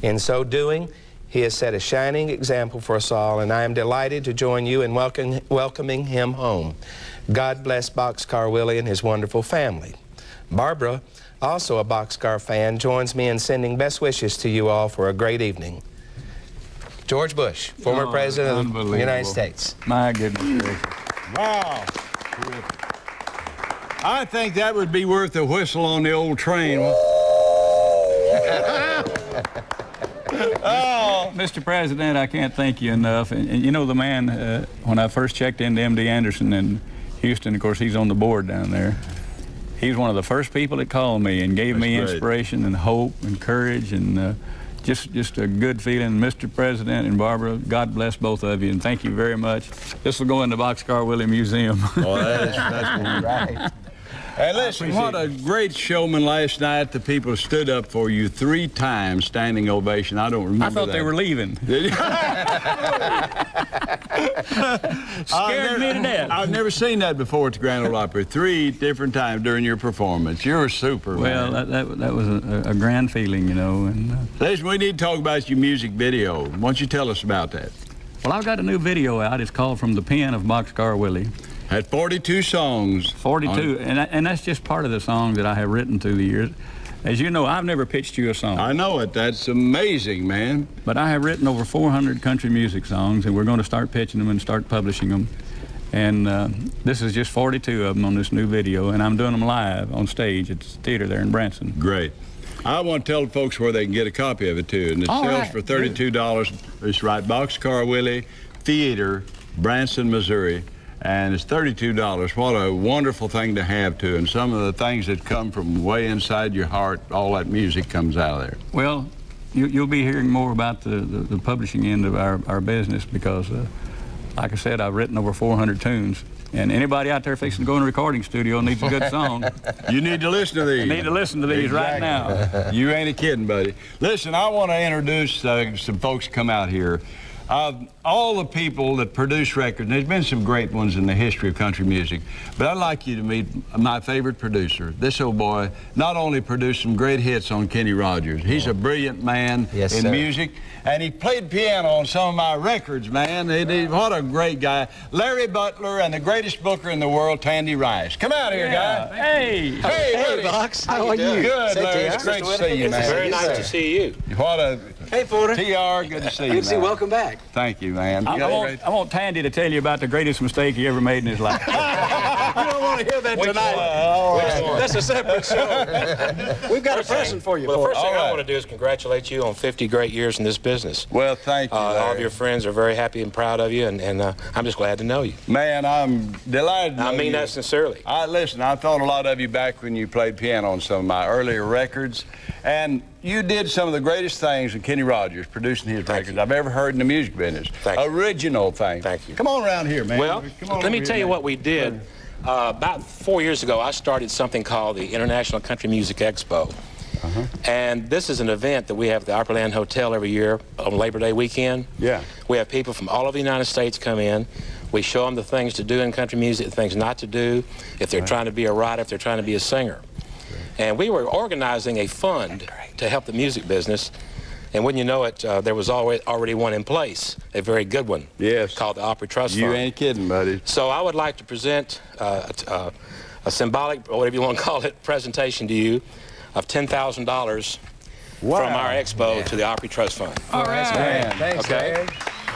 In so doing, he has set a shining example for us all, and I am delighted to join you in welcoming him home. God bless Boxcar Willie and his wonderful family. Barbara, also a Boxcar fan, joins me in sending best wishes to you all for a great evening. George Bush, former President of the United States. My goodness gracious. Wow. I think that would be worth a whistle on the old train. Oh, Mr. President, I can't thank you enough. And you know the man, when I first checked into M.D. Anderson in Houston, of course, he's on the board down there. He was one of the first people that called me and gave me inspiration and hope and courage and just a good feeling. Mr. President and Barbara, God bless both of you, and thank you very much. This will go in the Boxcar Willie Museum. Oh, that's right. And listen, what a great showman last night. The people stood up for you 3 times, standing ovation. I don't remember I thought that. they were leaving. Scared me to death. I've never seen that before at the Grand Ole Opry. 3 different times during your performance. You're super, well, man. that was a grand feeling, you know. And listen, we need to talk about your music video. Why don't you tell us about that? well, I've got a new video out. It's called From the Pen of Boxcar Willie. Had 42 songs. 42, and that's just part of the songs that I have written through the years. As you know, I've never pitched you a song. I know it. That's amazing, man. But I have written over 400 country music songs, and we're going to start pitching them and start publishing them. And this is just 42 of them on this new video, and I'm doing them live on stage at the theater there in Branson. Great. I want to tell folks where they can get a copy of it, too. And it sells for $32. It's right, Boxcar Willie Theater, Branson, Missouri. And it's $32. What a wonderful thing to have, too. And some of the things that come from way inside your heart, all that music comes out of there. Well, you'll be hearing more about the publishing end of our business because, like I said, I've written over 400 tunes. And anybody out there fixing to go in a recording studio needs a good song. You need to listen to these. You need to listen to these right now. You ain't a kidding, buddy. Listen, I want to introduce some folks come out here. All the people that produce records, and there's been some great ones in the history of country music, but I'd like you to meet my favorite producer. This old boy not only produced some great hits on Kenny Rogers, he's a brilliant man in music, and he played piano on some of my records, man. What a great guy. Larry Butler and the greatest booker in the world, Tandy Rice. Come out here, guy. Hey. Hey, Box. How are you? Good, Larry. It's great to see you, man. It's very nice to see you. What a... Hey, Porter. TR, good to see you, Good to see you. Welcome back. Thank you, man. I want Tandy to tell you about the greatest mistake he ever made in his life. You don't want to hear that tonight. That's a separate show. We've got a present for you. Well, the first thing I want to do is congratulate you on 50 great years in this business. Well, thank you, all of your friends are very happy and proud of you, and I'm just glad to know you. Man, I'm delighted to know I mean you. that sincerely. Listen, I thought a lot of you back when you played piano on some of my earlier records, and you did some of the greatest things with Kenny Rogers, producing his records I've ever heard in the music business. Original things. Thank you. Come on around here, man. Well, let me tell you what we did. About 4 years ago, I started something called the International Country Music Expo. And this is an event that we have at the Opryland Hotel every year on Labor Day weekend. Yeah. We have people from all over the United States come in. We show them the things to do in country music, the things not to do, if they're trying to be a writer, if they're trying to be a singer. And we were organizing a fund to help the music business. And when you know it, there was already one in place, a very good one. Yes. Called the Opry Trust Fund. You ain't kidding, buddy. So I would like to present a symbolic, or whatever you want to call it, presentation to you of $10,000 from our expo to the Opry Trust Fund. All right. Man. Thanks, Larry.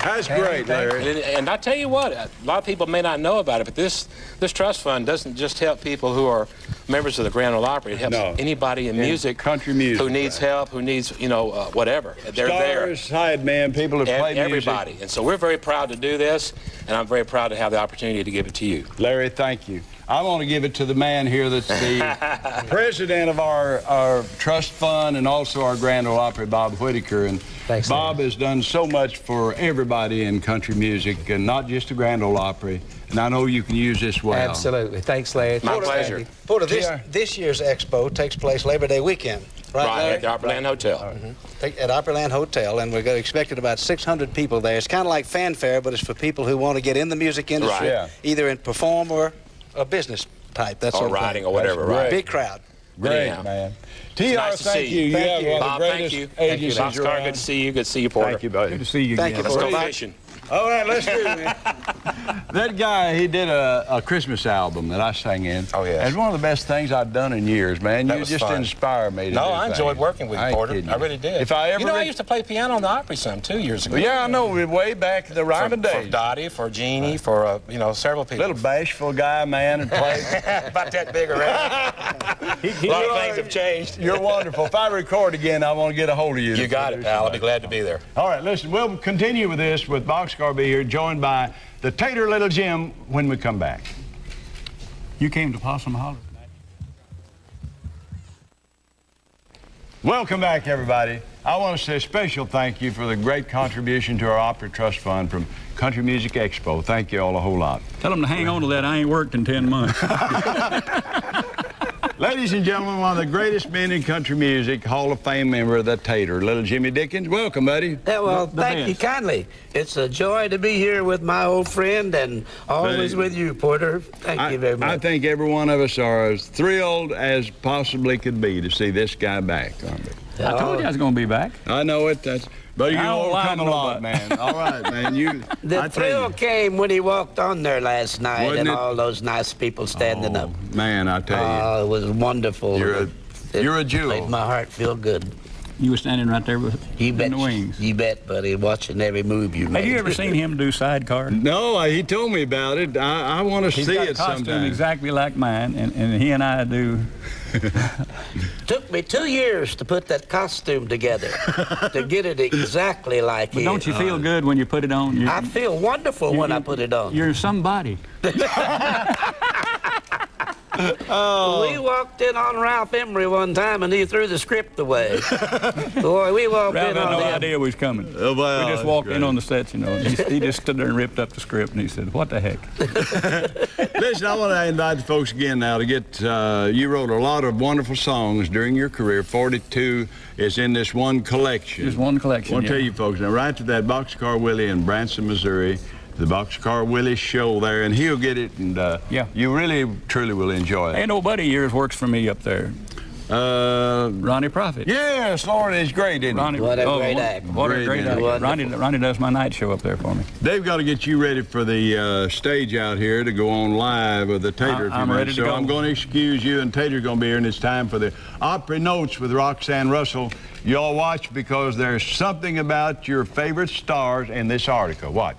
That's great, Larry. And I tell you what, a lot of people may not know about it, but this trust fund doesn't just help people who are members of the Grand Ole Opry. It helps anybody in music, country music, who needs help, who needs, you know, whatever. They're there. Side man, people who play music. Everybody. And so we're very proud to do this, and I'm very proud to have the opportunity to give it to you. Larry, thank you. I want to give it to the man here that's the president of our trust fund and also our Grand Ole Opry, Bob Whitaker. And thanks, Bob has done so much for everybody in country music, and not just the Grand Ole Opry. And I know you can use this well. Absolutely. Thanks, Larry. My pleasure. Porter, this year's expo takes place Labor Day weekend. Right, at the Opryland Hotel. At Opryland Hotel, and we're expecting about 600 people there. It's kind of like fanfare, but it's for people who want to get in the music industry, either in perform or a business type. That's or writing or whatever, right? Big crowd. Great, anyhow. man. It's TR, nice to thank see you. you. You have one of Bob, the thank greatest you. Thank you, agencies Boxcar. around. Good to see you. Good to see you, Porter. Thank you, buddy. Good to see you Thank again. you, Let's go Porter. fishing. All right, let's do it. That guy, he did a Christmas album that I sang in. Oh, yes. It's one of the best things I've done in years, man. That You was just fun. inspired me to No, do I enjoyed things. working with you, ain't Porter. kidding I really did. If I ever... You know, I used to play piano on the Opry some 2 years ago. Yeah, I know. Way back in the For rhyming days. Dottie, for Jeannie, for, you know, several people. Little bashful guy, man, and play. About that big already. A lot of things have changed. You're wonderful. If I record again, I want to get a hold of you. You got it, pal. I'll be glad to be there. All right, listen, we'll continue with this with Boxcar be here, joined by the Tater Little Jim when we come back. You came to Possum Hollow tonight. Welcome back, everybody. I want to say a special thank you for the great contribution to our Opry Trust Fund from Country Music Expo. Thank you all a whole lot. Tell them to hang on to that. I ain't worked in 10 months. Ladies and gentlemen, one of the greatest men in country music, Hall of Fame member of the Tater, Little Jimmie Dickens. Welcome, buddy. Yeah, well, The thank you best. kindly. It's a joy to be here with my old friend and always with you, Porter. Thank you very much. I think every one of us are as thrilled as possibly could be to see this guy back, aren't we? I told you I was going to be back. I know it. But you I don't lie overcome to a lot, nobody. man. All right, man. The thrill came when he walked on there last night Wasn't and it? all those nice people standing up. Man, I tell you. Oh, it was wonderful. You're a jewel. Made my heart feel good. You were standing right there with You in bet, the wings. you bet, buddy, watching every move you made. Have you ever seen him do sidecar? No, he told me about it. I want to He's see got a it costume sometime. exactly like mine, and he and I do. Took me 2 years to put that costume together, to get it exactly like But him. don't you feel good when you put it on? I feel wonderful when I put it on. You're somebody. We walked in on Ralph Emery one time, and he threw the script away. Boy, we walked Ralph in had on no him. idea we was coming. Oh, wow, We just that's walked great. in on the sets, you know. And he just stood there and ripped up the script, and he said, "What the heck?" Listen, I want to invite the folks again now to get, you wrote a lot of wonderful songs during your career. 42 is in this one collection. Just one collection. I want to yeah. tell you folks, now right to that Boxcar Willie in Branson, Missouri, the Boxcar Willie show there, and he'll get it, and Yeah. you really, truly will enjoy it. Ain't nobody of yours works for me up there. Ronnie Prophet. Yes, Lord, he's great, isn't he? Ronnie, What a great act. What a Great great act. act. Ronnie does my night show up there for me. They've got to get you ready for the stage out here to go on live with the Tater. I'm ready to so go. I'm going to excuse you, and Tater's going to be here, and it's time for the Opry Notes with Roxanne Russell. Y'all watch, because there's something about your favorite stars in this article. Watch.